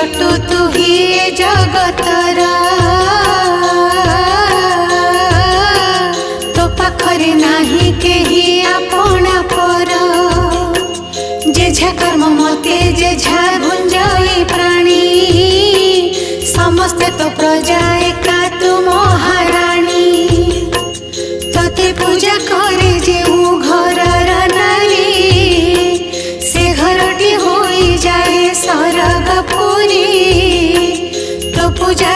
अटु तु ही जगतर तो पाखरे नाही केही आपणा पर जेझा कर्म मते जेझा गुंजई प्राणी समस्ते तो प्रजा एका तू महाराणी तते पूजा करे जे घरर नारी से घरटी होई जाए सरगपुरी तो पूजा